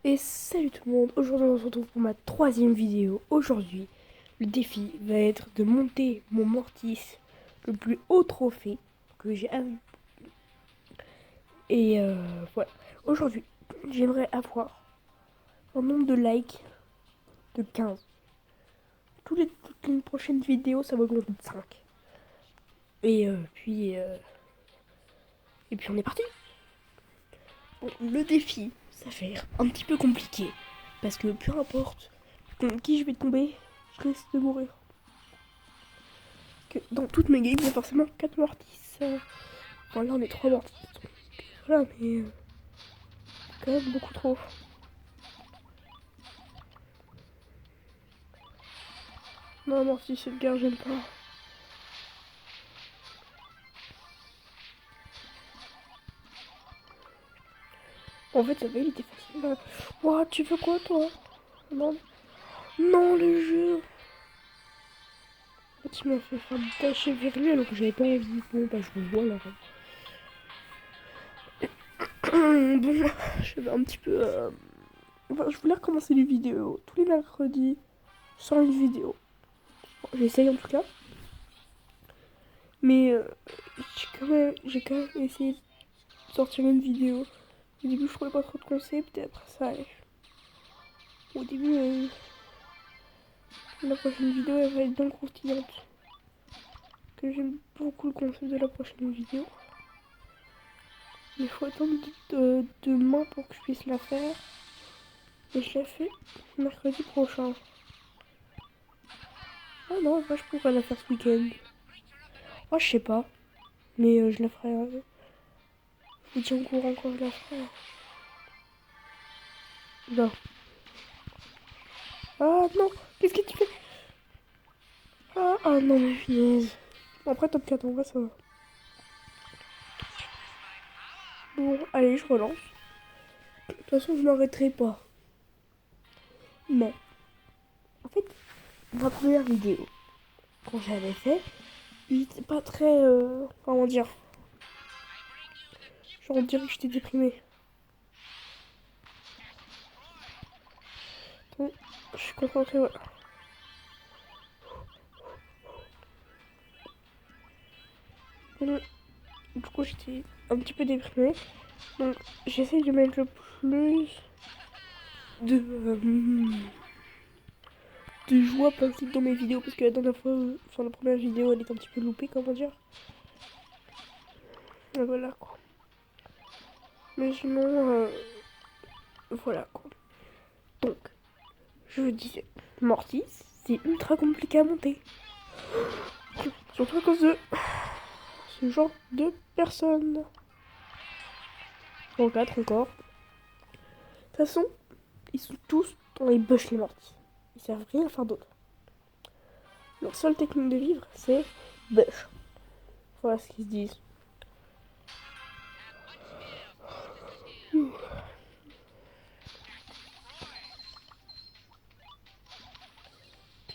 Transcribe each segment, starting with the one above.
Et salut tout le monde, aujourd'hui on se retrouve pour ma troisième vidéo. Aujourd'hui, le défi va être de monter mon Mortis, le plus haut trophée que j'ai à... Et voilà, aujourd'hui j'aimerais avoir un nombre de likes de 15. Toutes les prochaines vidéos ça va augmenter de 5. Et puis on est parti. Bon, le défi, ça va être un petit peu compliqué. Parce que peu importe contre qui je vais tomber, je risque de mourir. Que dans toutes mes games, il y a forcément 4 mortis. Enfin, là, on est 3 mortis. Donc, voilà, mais quand même beaucoup trop. Non, mortis, cette guerre, j'aime pas. En fait, ça va, il était facile. Ouah, tu veux quoi, toi? Non, non, le jeu. En fait, il m'a fait faire tâcher vers lui alors que j'avais pas envie. Bon, bah, je vous vois là. Bon, je vais un petit peu. Enfin, je voulais recommencer les vidéos. Tous les mercredis, je sors une vidéo. Bon, j'essaye en tout cas. Mais j'ai quand même essayé de sortir une vidéo. Au début, je trouvais pas trop de concept et après ça allait. Au début, la prochaine vidéo, elle va être bien croustillante. Que j'aime beaucoup le concept de la prochaine vidéo. Il faut attendre demain pour que je puisse la faire. Et je la fais mercredi prochain. Ah non, moi je pourrais la faire ce week-end. Oh, je sais pas. Mais je la ferai. Je vous tiens au courant quand je la ferai. Non. Ah non, qu'est-ce que tu fais? Ah non, mais punaise. Après, top 4, en vrai, ça va. Bon, allez, je relance. De toute façon, je m'arrêterai pas. Mais, en fait, ma première vidéo, quand j'avais fait, il était pas très. Comment dire? Genre, on dirait que j'étais déprimé. Donc, je suis concentrée, voilà. Donc, du coup, j'étais un petit peu déprimé. Donc, j'essaye de mettre le plus de. De joie possible dans mes vidéos. Parce que la dernière fois, enfin, la première vidéo, elle est un petit peu loupée, comment dire. Et voilà, quoi. Mais sinon, voilà, quoi. Donc, je vous disais, Mortis, c'est ultra compliqué à monter. Surtout à cause de ce genre de personnes. En 4 encore. De toute façon, ils sont tous dans les bush les Mortis. Ils servent rien à faire d'autre. Leur seule technique de vivre, c'est bush. Voilà ce qu'ils se disent.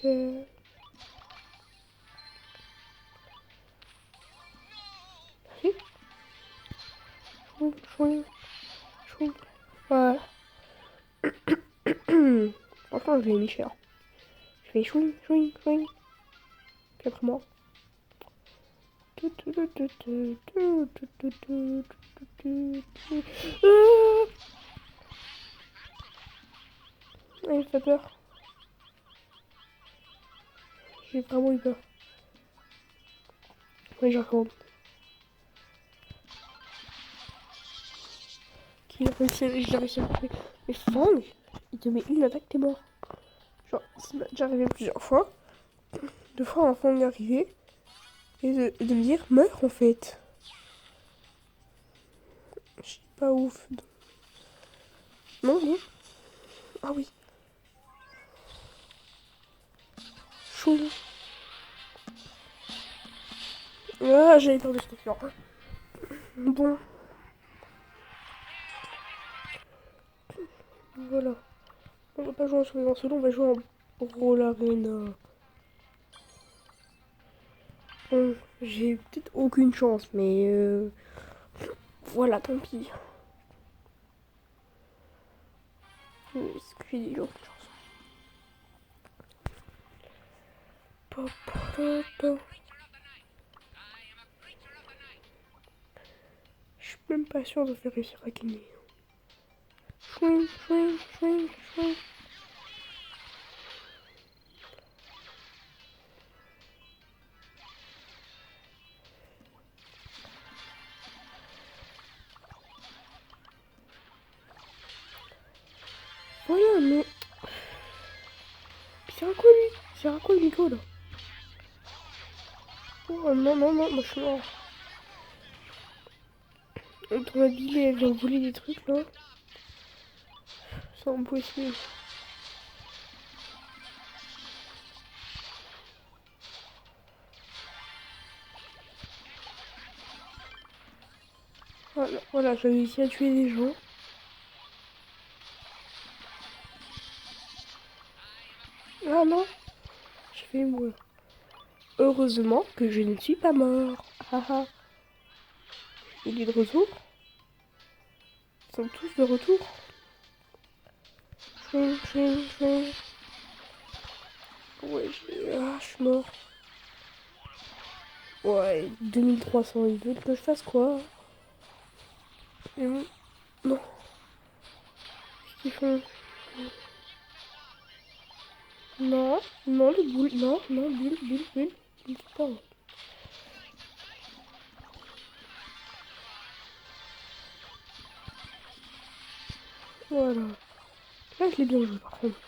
Que... Si. Chouing, chouing, chouing. Voilà. Franchement, je l'ai mis cher. Je fais chouing, chouing, chouing. Puis après moi. Il fait peur. J'ai vraiment eu peur. Oui, je recommande. J'ai réussi à me tuer. Mais Fang, il te met une attaque, t'es mort. Genre, ça m'est déjà arrivé plusieurs fois. 2 fois, un Fang est arrivé. Et de me dire, meurs en fait. Je suis pas ouf. Non, non. Ah oui. Chou. Ah, j'avais peur de ce truc-là. Bon, voilà. On va pas jouer en survivant solo, on va jouer en Brawl Arena. Bon, j'ai peut-être aucune chance, mais voilà, tant pis. Est-ce que j'ai dit l'autre chanson? Je suis même pas sûre de faire réussir à gagner. Chouin, chouin, chouin, chouin. Voilà, mais... Puis c'est un quoi lui? C'est un quoi le Nico là? Oh non, non, non, moi je suis mort. Ton habillé, elle vient voler des trucs là. C'est impossible. Voilà, voilà, j'ai réussi à tuer des gens. Ah non, je vais mourir. Heureusement que je ne suis pas mort. Haha. Il est de retour. Ils sont tous de retour. Chouin, chouin, chouin. Ouais, je suis mort. Ouais, 2300, ils veulent que je fasse quoi? Et bon, non, qu'est-ce qu'ils font? Non, non, les boules, non, non, bulle, pas. Voilà. Là, je l'ai bien joué, par contre.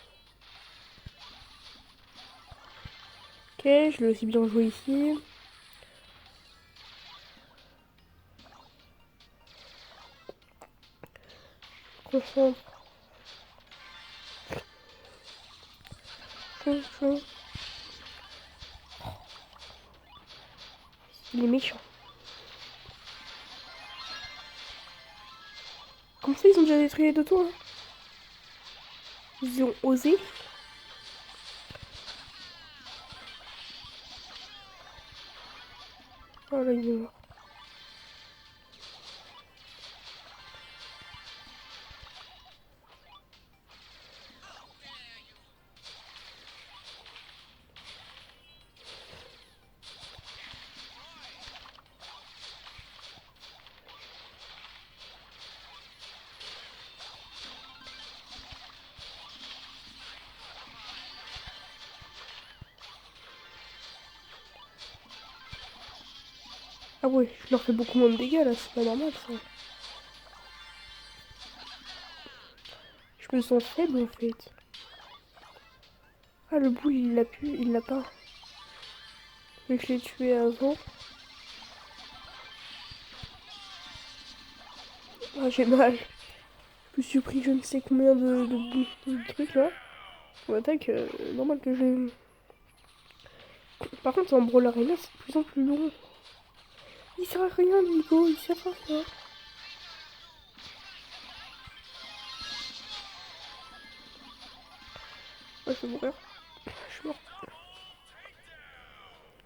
Ok, je l'ai aussi bien joué ici. Concentre. Chouin. Il est méchant. Comme ça, ils ont déjà détruit les deux tours. Hein. Ils ont osé. Voilà, il est mort. Ah ouais, je leur fais beaucoup moins de dégâts là, c'est pas normal ça. Je me sens faible en fait. Ah, le boule il l'a pu, il l'a pas. Mais je l'ai tué avant. Ah, j'ai mal. Je me suis pris je ne sais combien de trucs là. On attaque, normal que j'ai. Par contre, en Brawl Arena, c'est de plus en plus long. Il sert à rien, Nico, il sert à rien. Ah, je vais mourir. Je suis mort.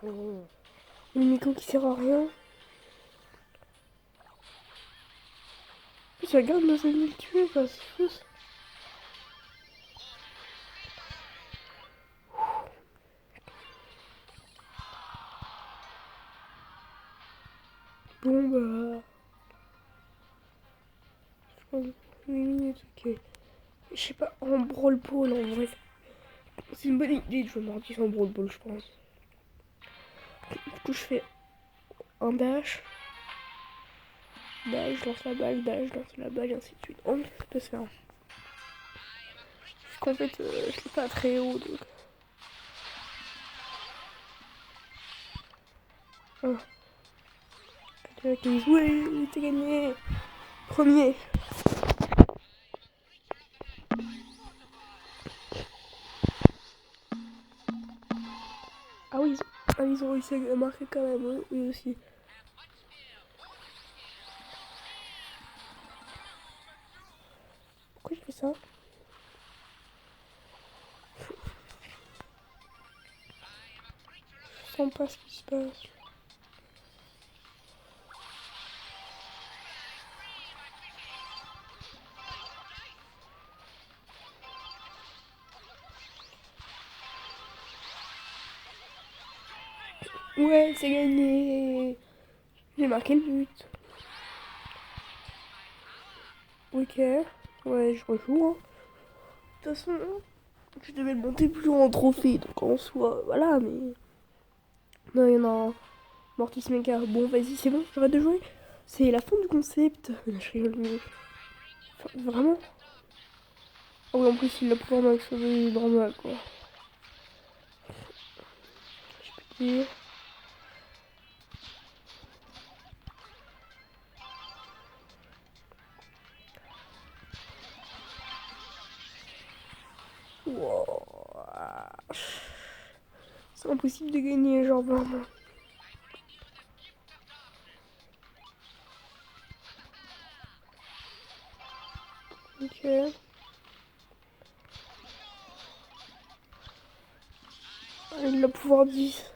Oh. Le Nico qui sert à rien. Puis regarde nos ennemis le tuer, quoi, c'est fou. Bon bah. Je pense 8 minutes, ok. Je sais pas, en Brawl Ball en vrai. C'est une bonne idée de jouer Mortis en Brawl Ball, je pense. Du coup, je fais un dash. Dash, je lance la balle, dash, je lance la balle, et ainsi de suite. On peut se faire. Parce qu'en fait, je suis pas très haut, donc. Ah. Oui, t'as gagné. Premier. Ah oui, ils ont réussi à marquer quand même, eux aussi. Pourquoi je fais ça? Je sens pas ce qui se passe. Ouais, c'est gagné. J'ai marqué le but. Ok. Ouais, je rejoue. Hein. De toute façon, je devais le monter plus haut en trophée. Donc en soi, voilà, mais... Non, il y en a un. Mortis Mecha. Bon, vas-y, c'est bon, j'arrête de jouer. C'est la fin du concept. Je rigole, mais... Enfin, vraiment. Ah oui, en plus, il a pouvoir max, c'est normal, quoi. Je peux dire... Wow. C'est impossible de gagner, genre vraiment. Ok. Il a pouvoir 10.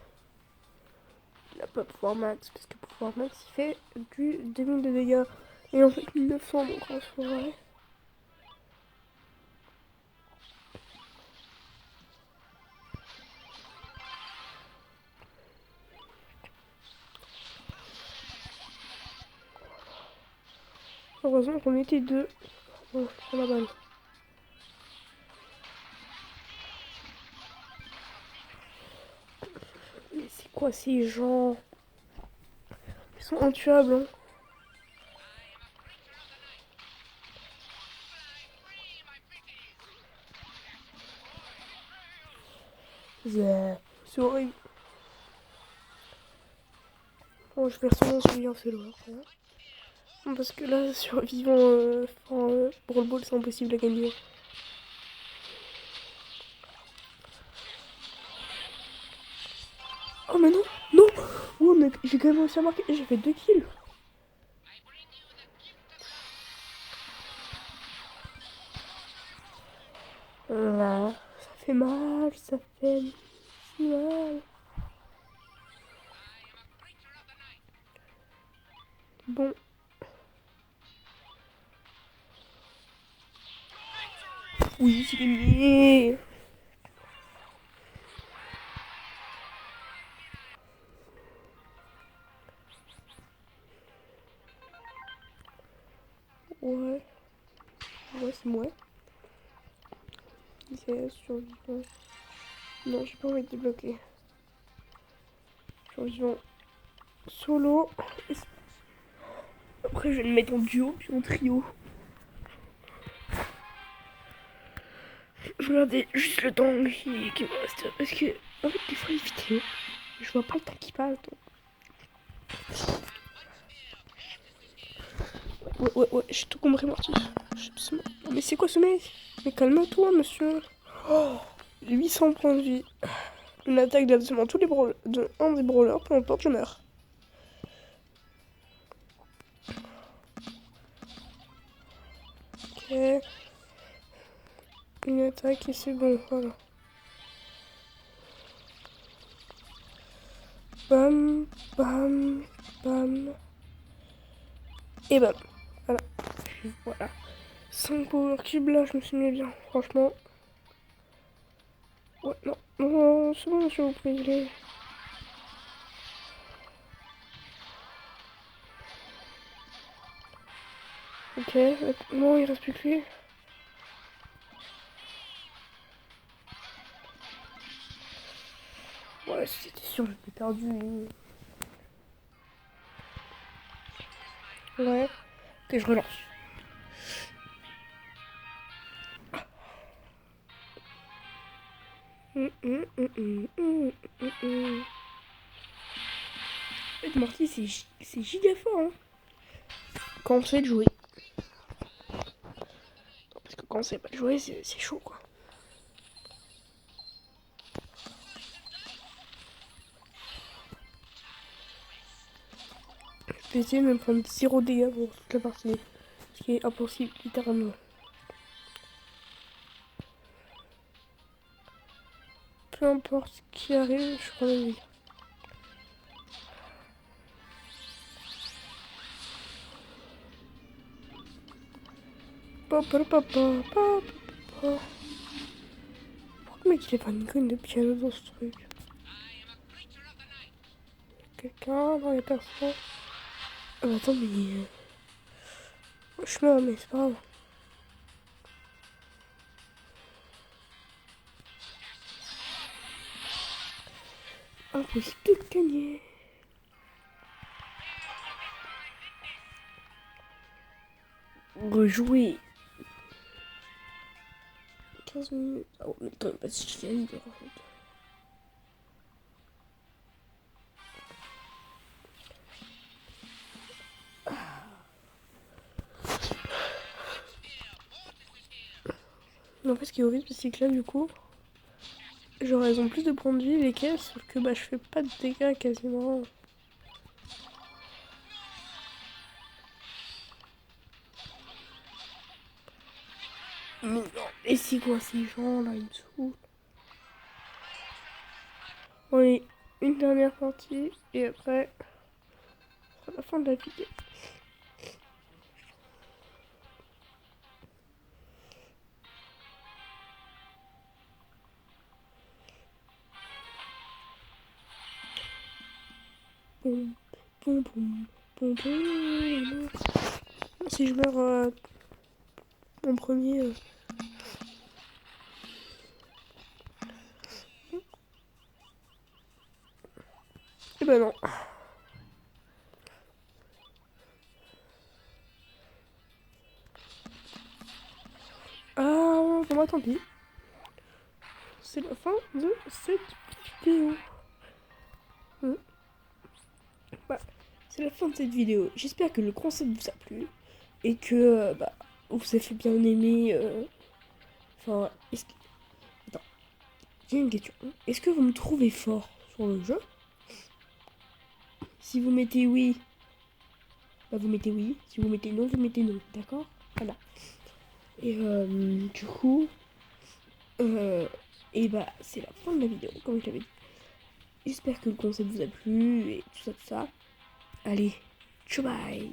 Il a pas pouvoir max, parce que pouvoir max, il fait du 2000 de dégâts. Et en fait 1900, donc en soi, ouais. Heureusement qu'on était deux. Bon, je prends la balle. Mais c'est quoi ces gens? Ils sont intuables, hein. Yeah. C'est horrible. Bon, je vais retourner sur un solo après. Parce que là, survivant, Brawl Ball, c'est impossible à gagner. Oh, mais non, non. Oh, mais j'ai quand même réussi à marquer. J'ai fait 2 kills. Là, ça fait mal, ça fait mal. Bon. Oui, j'ai gagné. Ouais. Ouais, c'est moi. C'est survivant. Non, j'ai pas envie de débloquer. Survivant solo. Après, je vais le mettre en duo, puis en trio. Je regardais juste le temps qui me reste. Parce que, en fait, des fois, les vidéos, je vois pas le temps qui passe. Donc... Ouais, j'ai tout compris, Morty. Mais c'est quoi ce mec? Mais calme-toi, monsieur. Oh, 800 points de vie. Une attaque d'absolument tous les brawlers. De un des brawlers, peu importe, je meurs. Ok. Une attaque et c'est bon, voilà. Bam, bam, bam. Et bam. Voilà. Voilà. 5 power cubes là, je me suis mis bien, franchement. Ouais, non, non, c'est bon, monsieur, vous pouvez y aller. Ok, non, il reste plus que lui. Ouais, c'était sûr, j'étais perdu. Ouais. Ok, je relance. En fait, Morty, c'est giga fort, hein. Quand on sait de jouer. Parce que quand on sait pas de jouer, c'est chaud, quoi. Je vais essayer de me prendre 0 dégâts pour toute la partie. Ce qui est impossible, littéralement. Peu importe ce qui arrive, je prends la vie. Pourquoi le mec il est pas une conne de piano dans ce truc? quelqu'un. Non, y'a personne. Attends, mais... Je meurs, mais c'est pas grave. Impossible de gagner. Rejouer. 15 minutes. Oh, mais attends, pas si je gagne, par contre. En fait, ce qui est horrible, c'est que là, du coup, genre, elles ont plus de points de vie, les caisses, sauf que bah, je fais pas de dégâts quasiment. Mais non, et c'est quoi ces gens là, ils me saoulent. Allez, une dernière partie, et après, c'est la fin de la vidéo. Boum, boum, boum, boum, boum. Si je meurs en premier... Eh ben non. Ah, bon bah tant pis. C'est la fin de cette vidéo. Bah, c'est la fin de cette vidéo. J'espère que le concept vous a plu. Et que bah, vous avez fait bien aimer. Enfin, est-ce que... Attends, j'ai une question. Est-ce que vous me trouvez fort sur le jeu? Si vous mettez oui, bah vous mettez oui. Si vous mettez non, vous mettez non. D'accord? Voilà. Et du coup, et bah c'est la fin de la vidéo, comme je l'avais dit. J'espère que le concept vous a plu et tout ça, tout ça. Allez, ciao bye!